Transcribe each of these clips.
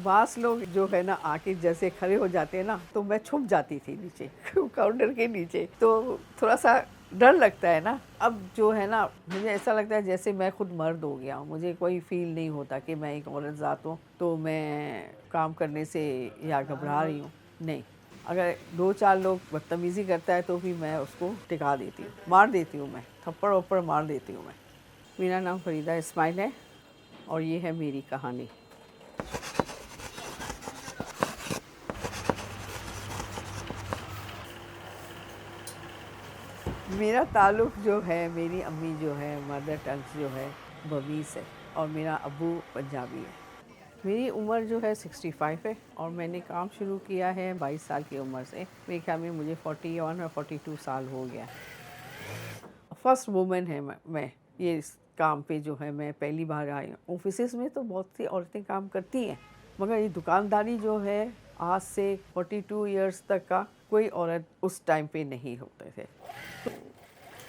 बास लोग जो है ना आके जैसे खड़े हो जाते हैं ना, तो मैं छुप जाती थी नीचे काउंटर के नीचे। तो थोड़ा सा डर लगता है ना। अब जो है ना, मुझे ऐसा लगता है जैसे मैं खुद मर्द हो गया हूँ। मुझे कोई फील नहीं होता कि मैं एक औरत ज़ात हूँ तो मैं काम करने से या घबरा रही हूँ। नहीं, अगर 2-4 लोग बदतमीज़ी करता है तो भी मैं उसको टिका देती हूँ, मार देती हूँ, मैं थप्पड़ वप्पड़ मार देती हूँ मैं। मेरा नाम फरीदा इस्माइल है और ये है मेरी कहानी। मेरा ताल्लुक़ जो है, मेरी अम्मी जो है, मदर टंग जो है बमीज़ है और मेरा अब्बू पंजाबी है। मेरी उम्र जो है 65 है और मैंने काम शुरू किया है 22 साल की उम्र से। मेरे ख्याल में मुझे 41 और 42 साल हो गया। फर्स्ट वुमन है मैं ये इस काम पे जो है मैं पहली बार आई हूँ। ऑफिसेज़ में तो बहुत सी औरतें काम करती हैं, मगर ये दुकानदारी जो है आज से 42 इयर्स तक का कोई औरत उस टाइम पे नहीं होते थे।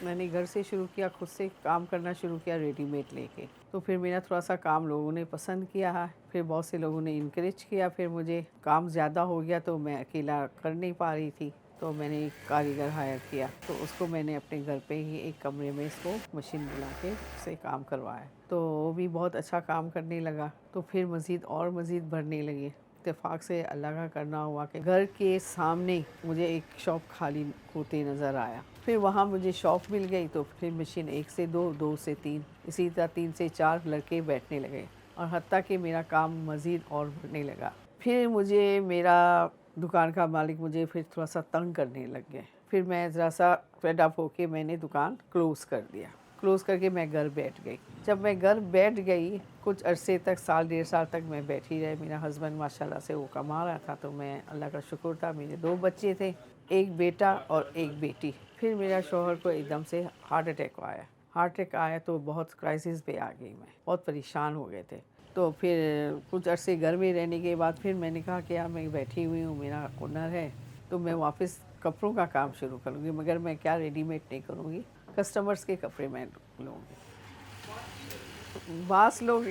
मैंने घर से शुरू किया, खुद से काम करना शुरू किया रेडीमेड लेके। तो फिर मेरा थोड़ा सा काम लोगों ने पसंद किया है, फिर बहुत से लोगों ने इनकरेज किया। फिर मुझे काम ज़्यादा हो गया तो मैं अकेला कर नहीं पा रही थी, तो मैंने एक कारीगर हायर किया। तो उसको मैंने अपने घर पे ही एक कमरे में इसको मशीन बुला के उससे काम करवाया। तो वो भी बहुत अच्छा काम करने लगा। तो फिर मज़ीद बढ़ने लगी। इत्तेफाक से अल्लाह का करना हुआ कि घर के सामने मुझे एक शॉप खाली होते नज़र आया। फिर वहाँ मुझे शॉप मिल गई तो फिर मशीन 1 से 2, 2 से 3, इसी तरह 3 से 4 लड़के बैठने लगे और हत्ता कि मेरा काम मज़ीद और बढ़ने लगा। फिर मुझे मेरा दुकान का मालिक मुझे फिर थोड़ा सा तंग करने लग गए। फिर मैं ज़रा सा फेड अप होके मैंने दुकान क्लोज़ कर दिया। क्लोज़ करके मैं घर बैठ गई। जब मैं घर बैठ गई, कुछ अरसे तक, साल 1.5 साल तक मैं बैठी रही। मेरा हस्बैंड माशाल्लाह से वो कमा रहा था, तो मैं अल्लाह का शुक्र था। मेरे 2 बच्चे थे, एक बेटा और एक बेटी। फिर मेरा शौहर को एकदम से हार्ट अटैक आया। हार्ट अटैक आया तो बहुत क्राइसिस पे आ गई मैं, बहुत परेशान हो गए थे। तो फिर कुछ अरसे घर में रहने के बाद फिर मैंने कहा कि यार मैं बैठी हुई हूँ, मेरा हुनर है, तो मैं वापस कपड़ों का काम शुरू करूँगी, मगर मैं क्या रेडीमेड नहीं करूँगी, कस्टमर्स के कपड़े मैं लूँगी। बास लोग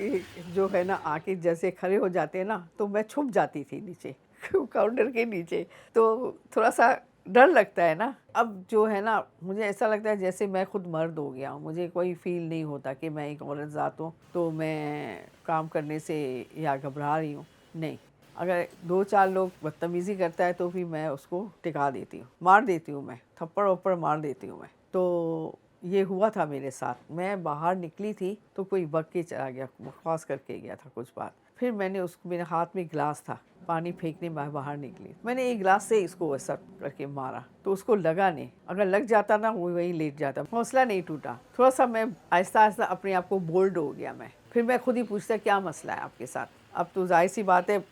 जो है ना आके जैसे खड़े हो जाते हैं ना, तो मैं छुप जाती थी नीचे काउंटर के नीचे। तो थोड़ा सा डर लगता है ना। अब जो है ना, मुझे ऐसा लगता है जैसे मैं खुद मर्द हो गया हूँ। मुझे कोई फील नहीं होता कि मैं एक औरत ज़ात हूँ तो मैं काम करने से या घबरा रही हूँ। नहीं, अगर 2-4 लोग बदतमीज़ी करता है तो भी मैं उसको टिका देती हूँ, मार देती हूँ, मैं थप्पड़ वप्पड़ मार देती हूँ मैं। तो ये हुआ था मेरे साथ। मैं बाहर निकली थी तो कोई बक के चला गया, बकवास करके गया था कुछ बात। फिर मैंने उसको, मेरे हाथ में गिलास था, पानी फेंकने बाहर निकली, मैंने एक गिलास से इसको ऐसा करके मारा तो उसको लगा नहीं। अगर लग जाता ना वो वहीं लेट जाता। हौसला नहीं टूटा। थोड़ा सा मैं आहिस्ता आहिस्ता अपने आप को बोल्ड हो गया मैं। फिर मैं खुद ही पूछता क्या मसला है आपके साथ। अब तो जाहिर सी बात है,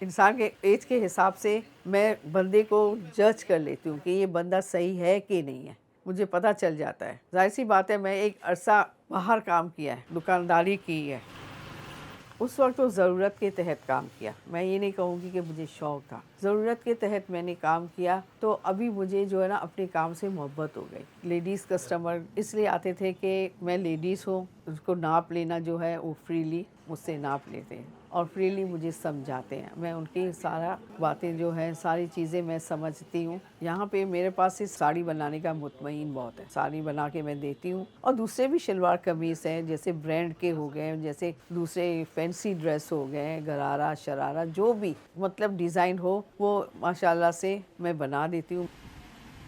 इंसान के एज के हिसाब से मैं बंदे को जज कर लेती हूँ कि ये बंदा सही है कि नहीं है, मुझे पता चल जाता है। जाहिर सी बात है, मैं एक अरसा बाहर काम किया है, दुकानदारी की है। उस वक्त तो ज़रूरत के तहत काम किया। मैं ये नहीं कहूँगी कि मुझे शौक़ था, ज़रूरत के तहत मैंने काम किया। तो अभी मुझे जो है ना अपने काम से मोहब्बत हो गई। लेडीज़ कस्टमर इसलिए आते थे कि मैं लेडीज़ हूँ, उसको नाप लेना जो है वो फ्रीली मुझसे नाप लेते हैं और फ्रीली मुझे समझाते हैं। मैं उनकी सारा बातें जो हैं, सारी चीज़ें मैं समझती हूँ। यहाँ पे मेरे पास से साड़ी बनाने का मुतमईन बहुत है, साड़ी बना के मैं देती हूँ। और दूसरे भी शलवार कमीज़ हैं, जैसे ब्रांड के हो गए, जैसे दूसरे फैंसी ड्रेस हो गए, गरारा शरारा जो भी मतलब डिज़ाइन हो, वो माशाल्लाह से मैं बना देती हूँ।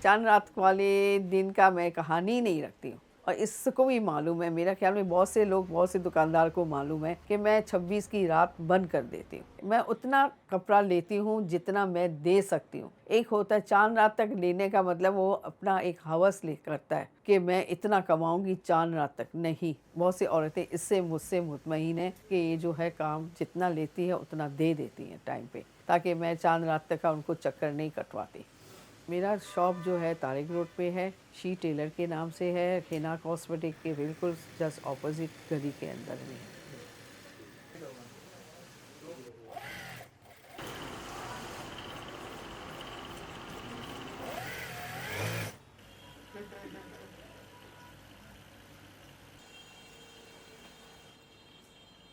चाँद रात वाले दिन का मैं कहानी नहीं रखती हूँ और इसको भी मालूम है, मेरा ख्याल में बहुत से लोग, बहुत से दुकानदार को मालूम है कि मैं 26 की रात बंद कर देती हूँ। मैं उतना कपड़ा लेती हूँ जितना मैं दे सकती हूँ। एक होता है चाँद रात तक लेने का मतलब, वो अपना एक हवस ले करता है कि मैं इतना कमाऊँगी चाँद रात तक। नहीं, बहुत सी औरतें इससे मुझसे मुतमईन हैं कि ये जो है काम जितना लेती है उतना दे देती हैं टाइम पे, ताकि मैं चाँद रात तक का उनको चक्कर नहीं कटवाती। मेरा शॉप जो है तारिक रोड पे है, शी टेलर के नाम से है, हिना कॉस्मेटिक के बिल्कुल जस्ट ऑपोजिट गली के अंदर में है।